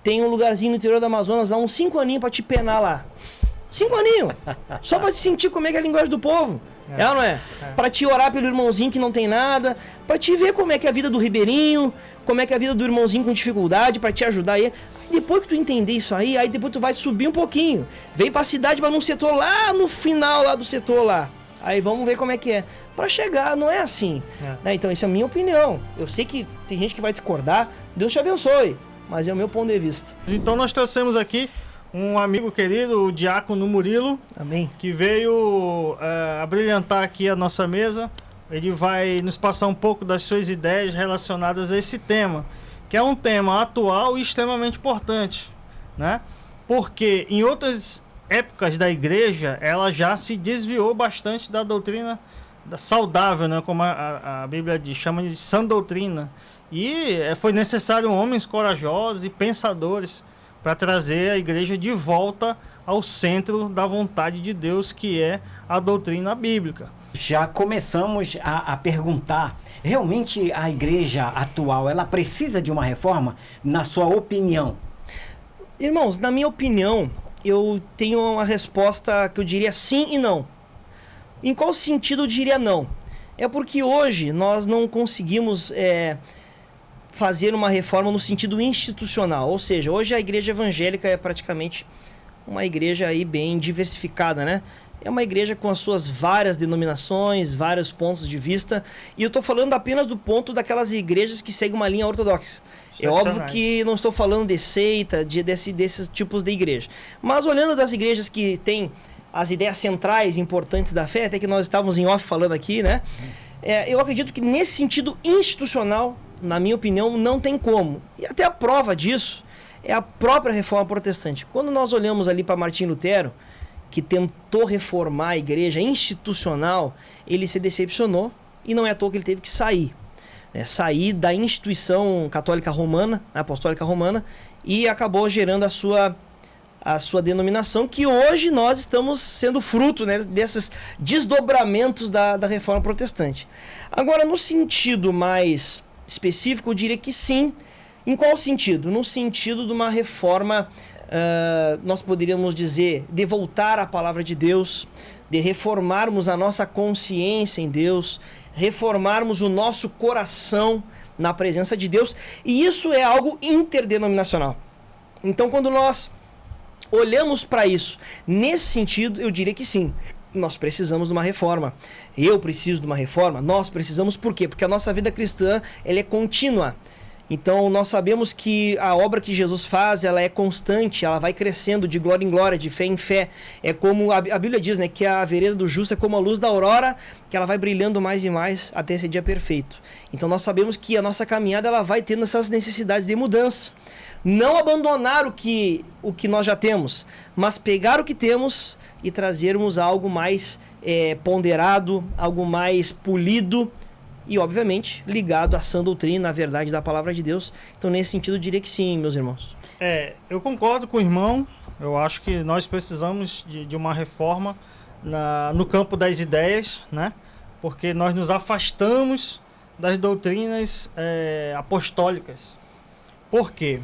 tem um lugarzinho no interior do Amazonas, lá uns 5 aninhos pra te penar lá. 5 aninhos! Só pra te sentir como é que é a linguagem do povo. É ou não é? Pra te orar pelo irmãozinho que não tem nada, pra te ver como é que é a vida do ribeirinho, como é que é a vida do irmãozinho com dificuldade, pra te ajudar aí. Depois que tu entender isso aí depois tu vai subir um pouquinho. Vem pra cidade, mas num setor lá no final lá do setor lá. Aí vamos ver como é que é. Pra chegar, não é assim. Né? Então, isso é a minha opinião. Eu sei que tem gente que vai discordar. Deus te abençoe. Mas é o meu ponto de vista. Então nós trouxemos aqui um amigo querido, o Diácono Murilo. Amém. Que veio abrilhantar aqui a nossa mesa. Ele vai nos passar um pouco das suas ideias relacionadas a esse tema, que é um tema atual e extremamente importante, né? Porque em outras épocas da igreja, ela já se desviou bastante da doutrina saudável, né? Como a Bíblia diz, chama de sã doutrina. E foi necessário homens corajosos e pensadores para trazer a igreja de volta ao centro da vontade de Deus, que é a doutrina bíblica. Já começamos a perguntar, realmente a igreja atual, ela precisa de uma reforma? Na sua opinião? Irmãos, na minha opinião, eu tenho uma resposta que eu diria sim e não. Em qual sentido eu diria não? É porque hoje nós não conseguimos fazer uma reforma no sentido institucional. Ou seja, hoje a igreja evangélica é praticamente uma igreja aí bem diversificada, né? É uma igreja com as suas várias denominações, vários pontos de vista. E eu estou falando apenas do ponto daquelas igrejas que seguem uma linha ortodoxa. É óbvio que não estou falando de seita, desses tipos de igreja. Mas olhando das igrejas que têm as ideias centrais importantes da fé, até que nós estávamos em off falando aqui, né? Eu acredito que nesse sentido institucional, na minha opinião, não tem como. E até a prova disso é a própria reforma protestante. Quando nós olhamos ali para Martim Lutero, que tentou reformar a igreja institucional, ele se decepcionou e não é à toa que ele teve que sair. Sair da instituição católica romana, apostólica romana, e acabou gerando a sua denominação, que hoje nós estamos sendo fruto, né, desses desdobramentos da reforma protestante. Agora, no sentido mais específico, eu diria que sim. Em qual sentido? No sentido de uma reforma, nós poderíamos dizer, de voltar à palavra de Deus, de reformarmos a nossa consciência em Deus, reformarmos o nosso coração na presença de Deus, e isso é algo interdenominacional. Então, quando nós olhamos para isso nesse sentido, eu diria que sim, nós precisamos de uma reforma. Eu preciso de uma reforma, nós precisamos. Por quê? Porque a nossa vida cristã, ela é contínua. Então nós sabemos que a obra que Jesus faz, ela é constante, ela vai crescendo de glória em glória, de fé em fé. É como a Bíblia diz, né, que a vereda do justo é como a luz da aurora, que ela vai brilhando mais e mais até esse dia perfeito. Então nós sabemos que a nossa caminhada, ela vai tendo essas necessidades de mudança. Não abandonar o que nós já temos, mas pegar o que temos e trazermos algo mais ponderado, algo mais polido, e, obviamente, ligado à sã doutrina, à verdade da palavra de Deus. Então, nesse sentido, eu diria que sim, meus irmãos. Eu concordo com o irmão. Eu acho que nós precisamos de uma reforma no campo das ideias, né? Porque nós nos afastamos das doutrinas apostólicas. Por quê?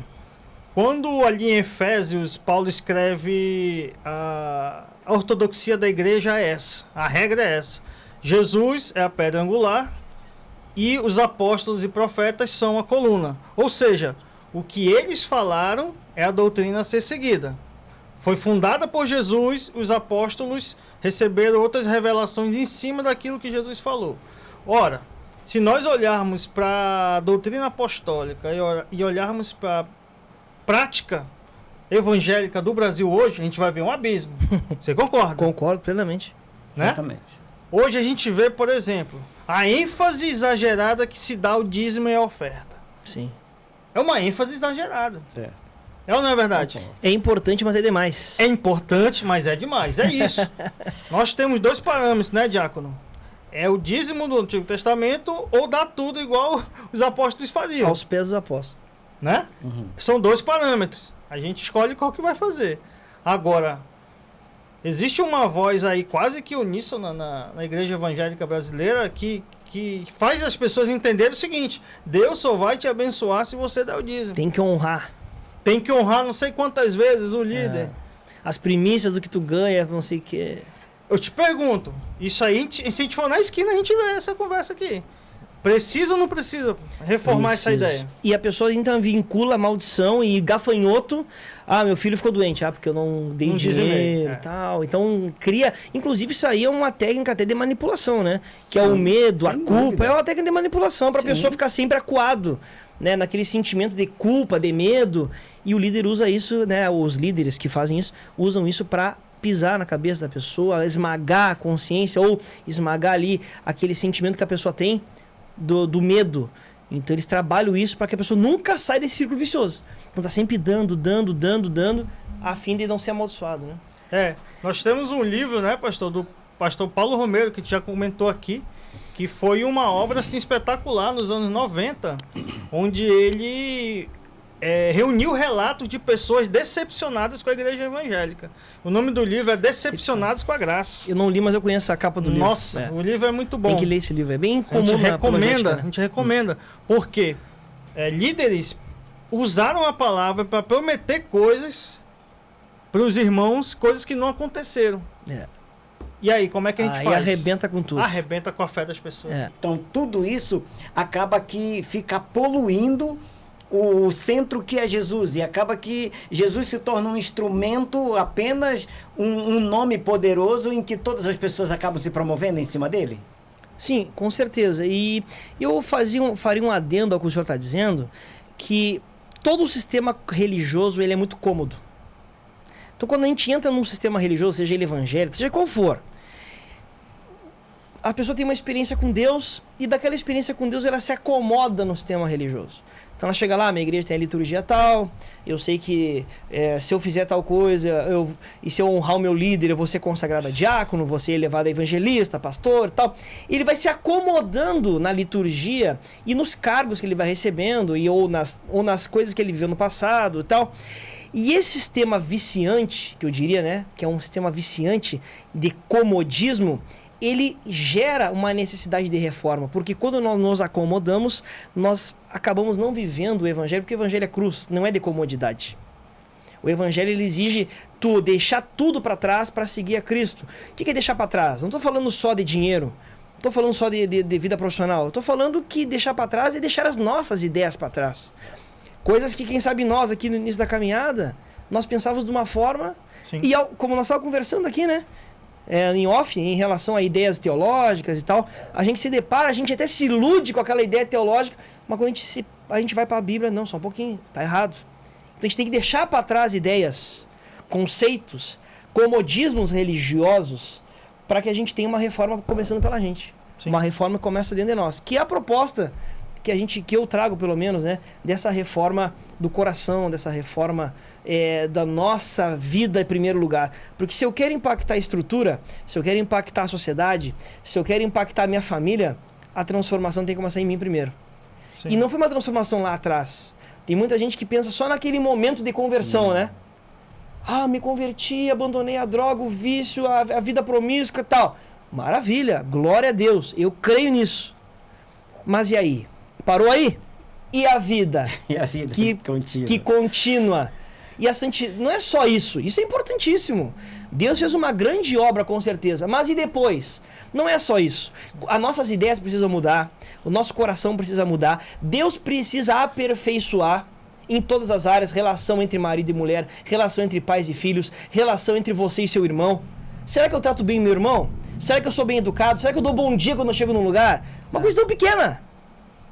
Quando ali em Efésios, Paulo escreve a ortodoxia da igreja é essa, a regra é essa. Jesus é a pedra angular, e os apóstolos e profetas são a coluna. Ou seja, o que eles falaram é a doutrina a ser seguida. Foi fundada por Jesus, os apóstolos receberam outras revelações em cima daquilo que Jesus falou. Ora, se nós olharmos para a doutrina apostólica e olharmos para a prática evangélica do Brasil hoje, a gente vai ver um abismo. Você concorda? Concordo plenamente. Né? Exatamente. Hoje a gente vê, por exemplo, a ênfase exagerada que se dá ao dízimo e à oferta. Sim. É uma ênfase exagerada. Certo. É ou não é verdade? É importante, mas é demais. É importante, mas é demais. É isso. Nós temos 2 parâmetros, né, diácono? É o dízimo do Antigo Testamento ou dar tudo igual os apóstolos faziam. Aos pés dos apóstolos. Né? Uhum. São 2 parâmetros. A gente escolhe qual que vai fazer. Agora, existe uma voz aí quase que uníssona na igreja evangélica brasileira que faz as pessoas entenderem o seguinte: Deus só vai te abençoar se você der o dízimo. Tem que honrar. tem que honrar não sei quantas vezes o líder. As primícias do que tu ganha, não sei o que. Eu te pergunto, isso aí, se a gente for na esquina, a gente vê essa conversa aqui. Precisa ou não precisa reformar essa ideia? E a pessoa então vincula maldição e gafanhoto. Ah, meu filho ficou doente. Ah, porque eu não dei dinheiro e tal. Então cria... Inclusive isso aí é uma técnica até de manipulação, né? Que é o medo, a culpa. Dúvida. É uma técnica de manipulação para a pessoa ficar sempre acuado, né? Naquele sentimento de culpa, de medo. E o líder usa isso, né? Os líderes que fazem isso, usam isso para pisar na cabeça da pessoa, esmagar a consciência ou esmagar ali aquele sentimento que a pessoa tem do medo. Então eles trabalham isso para que a pessoa nunca saia desse círculo vicioso. Então tá sempre dando, a fim de não ser amaldiçoado, né? Nós temos um livro, né, pastor, do pastor Paulo Romero, que já comentou aqui, que foi uma obra assim, espetacular nos anos 90, onde ele reuniu relatos de pessoas decepcionadas com a igreja evangélica. O nome do livro é Decepcionados com a Graça. Eu não li, mas eu conheço a capa do livro. Nossa, o livro é muito bom. Tem que ler esse livro, é bem comum. A gente recomenda, porque líderes usaram a palavra para prometer coisas para os irmãos, coisas que não aconteceram. E aí, como é que a gente faz? Arrebenta com tudo. Arrebenta com a fé das pessoas. Então, tudo isso acaba que fica poluindo o centro que é Jesus, e acaba que Jesus se torna um instrumento, apenas um nome poderoso em que todas as pessoas acabam se promovendo em cima dele? Sim, com certeza. E eu faria um adendo ao que o senhor está dizendo, que todo o sistema religioso ele é muito cômodo. Então quando a gente entra num sistema religioso, seja ele evangélico, seja qual for, a pessoa tem uma experiência com Deus e daquela experiência com Deus ela se acomoda no sistema religioso. Então ela chega lá, minha igreja tem a liturgia tal, eu sei que se eu fizer tal coisa, e se eu honrar o meu líder, eu vou ser consagrado a diácono, vou ser elevado a evangelista, pastor e tal. Ele vai se acomodando na liturgia e nos cargos que ele vai recebendo, ou nas coisas que ele viveu no passado e tal. E esse sistema viciante, que eu diria, né, que é um sistema viciante de comodismo, ele gera uma necessidade de reforma, porque quando nós nos acomodamos, nós acabamos não vivendo o evangelho, porque o evangelho é cruz, não é de comodidade. O evangelho ele exige tu deixar tudo para trás para seguir a Cristo. O que é deixar para trás? Não estou falando só de dinheiro, não estou falando só de vida profissional, estou falando que deixar para trás é deixar as nossas ideias para trás. Coisas que, quem sabe, nós aqui no início da caminhada, nós pensávamos de uma forma, sim, e como nós estávamos conversando aqui, né? Em off, em relação a ideias teológicas e tal, a gente se depara, a gente até se ilude com aquela ideia teológica, mas quando a gente vai para a Bíblia, não, só um pouquinho, está errado. Então a gente tem que deixar para trás ideias, conceitos, comodismos religiosos, para que a gente tenha uma reforma começando pela gente. Sim. Uma reforma que começa dentro de nós, que é a proposta que eu trago, pelo menos, né, dessa reforma do coração, dessa reforma da nossa vida em primeiro lugar. Porque se eu quero impactar a estrutura, se eu quero impactar a sociedade, se eu quero impactar a minha família, a transformação tem que começar em mim primeiro. Sim. E não foi uma transformação lá atrás. Tem muita gente que pensa só naquele momento de conversão, né? Ah, me converti, abandonei a droga, o vício, a vida promíscua e tal. Maravilha, glória a Deus, eu creio nisso. Mas e aí? Parou aí? E a vida? E a vida que contínua. E a santidade, não é só isso, isso é importantíssimo. Deus fez uma grande obra, com certeza, mas e depois? Não é só isso. As nossas ideias precisam mudar, o nosso coração precisa mudar, Deus precisa aperfeiçoar em todas as áreas, relação entre marido e mulher, relação entre pais e filhos, relação entre você e seu irmão. Será que eu trato bem meu irmão? Será que eu sou bem educado? Será que eu dou bom dia quando eu chego num lugar? Uma coisa tão pequena,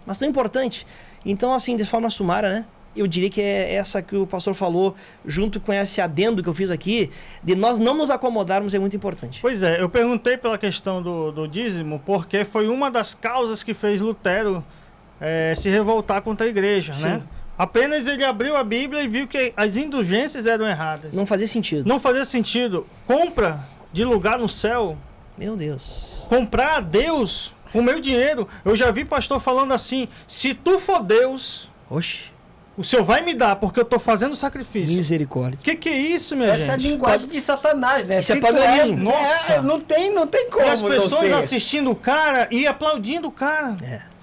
mas tão importante. Então, assim, de forma sumária, né? Eu diria que é essa que o pastor falou, junto com esse adendo que eu fiz aqui, de nós não nos acomodarmos, é muito importante. Pois é, eu perguntei pela questão do dízimo, porque foi uma das causas que fez Lutero se revoltar contra a igreja, sim, né? Apenas ele abriu a Bíblia e viu que as indulgências eram erradas. Não fazia sentido. Não fazia sentido. Compra de lugar no céu. Meu Deus. Comprar a Deus com o meu dinheiro. Eu já vi pastor falando assim, se tu for Deus... Oxe. O Senhor vai me dar, porque eu estou fazendo sacrifício. Misericórdia. O que é isso, minha gente? Essa é a linguagem de Satanás, né? Isso é paganismo. Nossa. Não tem como. E as pessoas assistindo o cara e aplaudindo o cara.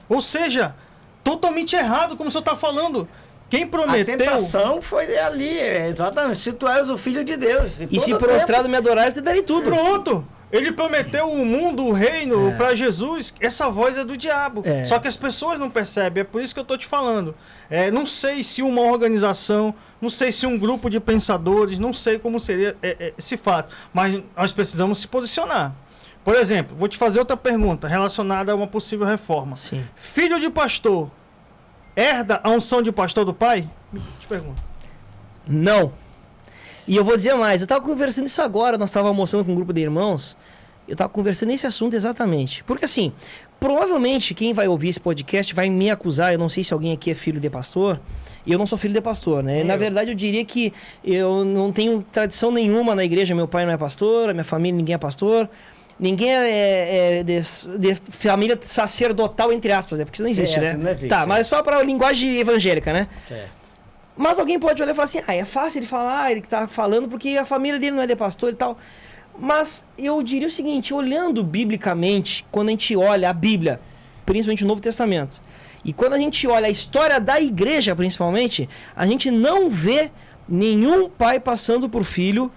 Ou seja, totalmente errado, como o senhor está falando. Quem prometeu... A tentação foi ali, exatamente. Se tu és o filho de Deus. E se prostrado me adorares, te darei tudo. Pronto! Ele prometeu o mundo, o reino para Jesus. Essa voz é do diabo. Só que as pessoas não percebem. É por isso que eu tô te falando. Não sei se uma organização, não sei se um grupo de pensadores, não sei como seria esse fato. Mas nós precisamos se posicionar. Por exemplo, vou te fazer outra pergunta relacionada a uma possível reforma. Sim. Filho de pastor herda a unção de pastor do pai? Te pergunto. Não. E eu vou dizer mais, eu estava conversando isso agora, nós estávamos almoçando com um grupo de irmãos, eu estava conversando esse assunto exatamente. Porque assim, provavelmente quem vai ouvir esse podcast vai me acusar, eu não sei se alguém aqui é filho de pastor, e eu não sou filho de pastor, né? Na verdade eu diria que eu não tenho tradição nenhuma na igreja, meu pai não é pastor, a minha família ninguém é pastor, ninguém é de família sacerdotal, entre aspas, porque isso não existe, certo, né? Não existe, tá, mas é só para a linguagem evangélica, né? Certo. Mas alguém pode olhar e falar assim, é fácil ele falar, ele que tá falando porque a família dele não é de pastor e tal. Mas eu diria o seguinte, olhando biblicamente, quando a gente olha a Bíblia, principalmente o Novo Testamento, e quando a gente olha a história da igreja, principalmente, a gente não vê nenhum pai passando por filho,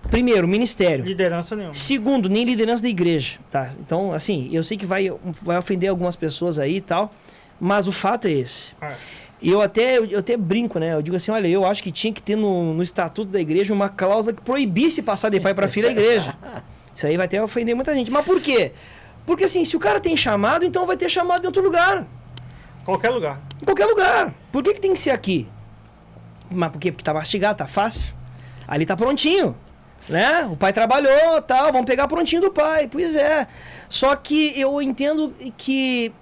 primeiro, ministério. Liderança nenhuma. Segundo, nem liderança da igreja, tá? Então, assim, eu sei que vai ofender algumas pessoas aí e tal, mas o fato é esse. E eu até brinco, né? Eu digo assim, olha, eu acho que tinha que ter no estatuto da igreja uma cláusula que proibisse passar de pai para filho a igreja. Isso aí vai até ofender muita gente. Mas por quê? Porque assim, se o cara tem chamado, então vai ter chamado em outro lugar. Qualquer lugar. Em qualquer lugar. Por que tem que ser aqui? Mas por quê? Porque tá mastigado, tá fácil. Ali tá prontinho, né? O pai trabalhou, tal, vamos pegar prontinho do pai. Pois é. Só que eu entendo que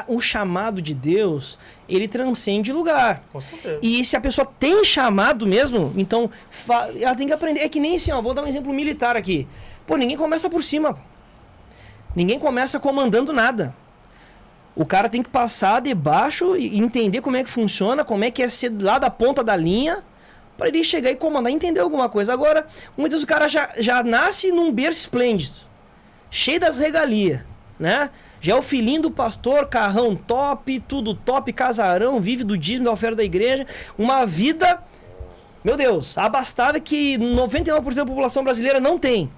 o chamado de Deus, ele transcende lugar. Com certeza. E se a pessoa tem chamado mesmo, então ela tem que aprender. É que nem assim, ó, vou dar um exemplo militar aqui. Pô, ninguém começa por cima. Ninguém começa comandando nada. O cara tem que passar debaixo e entender como é que funciona, como é que é ser lá da ponta da linha, para ele chegar e comandar, entender alguma coisa. Agora, muitas vezes o cara já nasce num berço esplêndido, cheio das regalias, né? Já é o filhinho do pastor, carrão top, tudo top, casarão, vive do dízimo, da oferta da igreja. Uma vida, meu Deus, abastada que 99% da população brasileira não tem.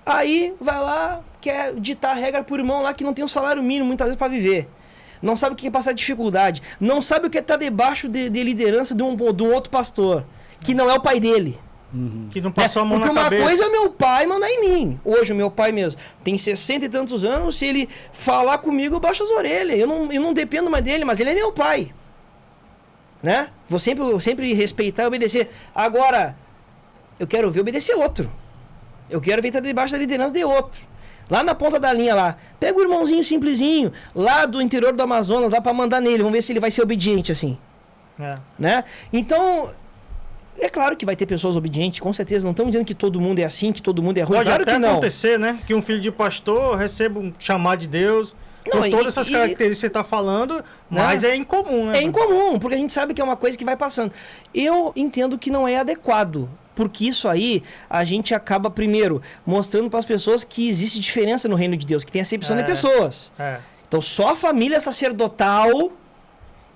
Aí vai lá, quer ditar regra por irmão lá que não tem um salário mínimo muitas vezes para viver. Não sabe o que é passar dificuldade. Não sabe o que é estar debaixo de liderança de um outro pastor, que não é o pai dele. Que não passou a mão na cabeça. Porque uma coisa é meu pai mandar em mim. Hoje o meu pai mesmo tem 60 e tantos anos, se ele falar comigo eu baixo as orelhas. Eu não dependo mais dele, mas ele é meu pai. Né? Vou sempre respeitar e obedecer. Agora, eu quero ver obedecer outro. Eu quero ver estar debaixo da liderança de outro. Lá na ponta da linha lá. Pega o irmãozinho simplesinho, lá do interior do Amazonas, lá pra mandar nele. Vamos ver se ele vai ser obediente assim. Né? Então... É claro que vai ter pessoas obedientes, com certeza. Não estamos dizendo que todo mundo é assim, que todo mundo é ruim. Pode claro até que não. acontecer, né? Que um filho de pastor receba um chamado de Deus, com todas essas características que você está falando, mas é incomum, né? É incomum, porque a gente sabe que é uma coisa que vai passando. Eu entendo que não é adequado, porque isso aí a gente acaba, primeiro, mostrando para as pessoas que existe diferença no reino de Deus, que tem acepção de pessoas. Então só a família sacerdotal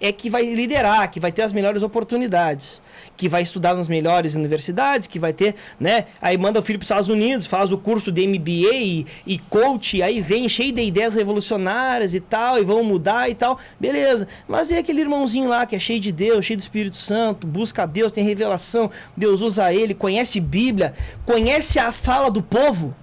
é que vai liderar, que vai ter as melhores oportunidades, que vai estudar nas melhores universidades, que vai ter, né? Aí manda o filho para os Estados Unidos, faz o curso de MBA e coach, aí vem cheio de ideias revolucionárias e tal, e vão mudar e tal, beleza. Mas e aquele irmãozinho lá que é cheio de Deus, cheio do Espírito Santo, busca Deus, tem revelação, Deus usa ele, conhece Bíblia, conhece a fala do povo?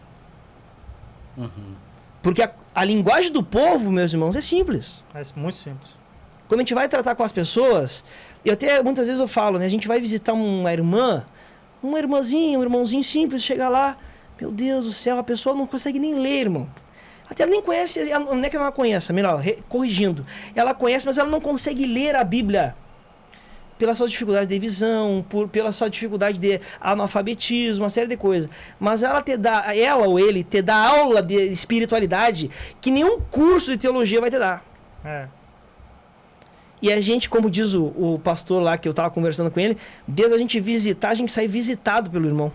Porque a linguagem do povo, meus irmãos, é simples. É muito simples. Quando a gente vai tratar com as pessoas, eu até muitas vezes eu falo, né? A gente vai visitar uma irmã, uma irmãzinha, um irmãozinho simples, chega lá, meu Deus do céu, a pessoa não consegue nem ler, irmão. Até ela nem conhece, não é que ela não conheça, melhor, corrigindo. Ela conhece, mas ela não consegue ler a Bíblia. Pelas suas dificuldades de visão, pela sua dificuldade de analfabetismo, uma série de coisas. Mas ela ou ele te dá aula de espiritualidade que nenhum curso de teologia vai te dar. E a gente, como diz o pastor lá que eu estava conversando com ele, desde a gente visitar, a gente sai visitado pelo irmão.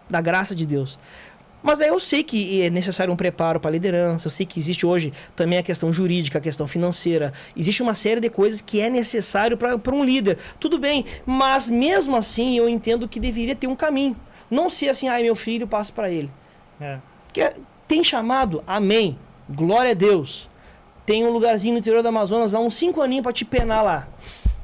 Da graça de Deus. Mas aí eu sei que é necessário um preparo para a liderança, eu sei que existe hoje também a questão jurídica, a questão financeira, existe uma série de coisas que é necessário para um líder. Tudo bem, mas mesmo assim eu entendo que deveria ter um caminho. Não ser assim, ai meu filho, passa para ele. Tem chamado? Amém. Glória a Deus. Tem um lugarzinho no interior do Amazonas, dá uns 5 aninhos para te penar lá.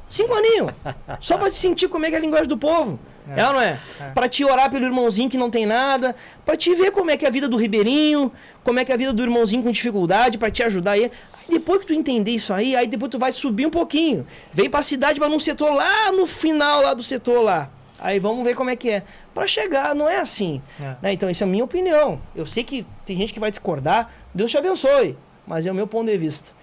5 aninhos. Só para te sentir como é que é a linguagem do povo. É ou não é? Para te orar pelo irmãozinho que não tem nada, para te ver como é que é a vida do ribeirinho, como é que é a vida do irmãozinho com dificuldade, para te ajudar aí. Aí depois que tu entender isso aí depois tu vai subir um pouquinho. Vem para a cidade, para num setor lá no final lá do setor lá. Aí vamos ver como é que é. Para chegar, não é assim. Né? Então, isso é a minha opinião. Eu sei que tem gente que vai discordar. Deus te abençoe. Mas é o meu ponto de vista.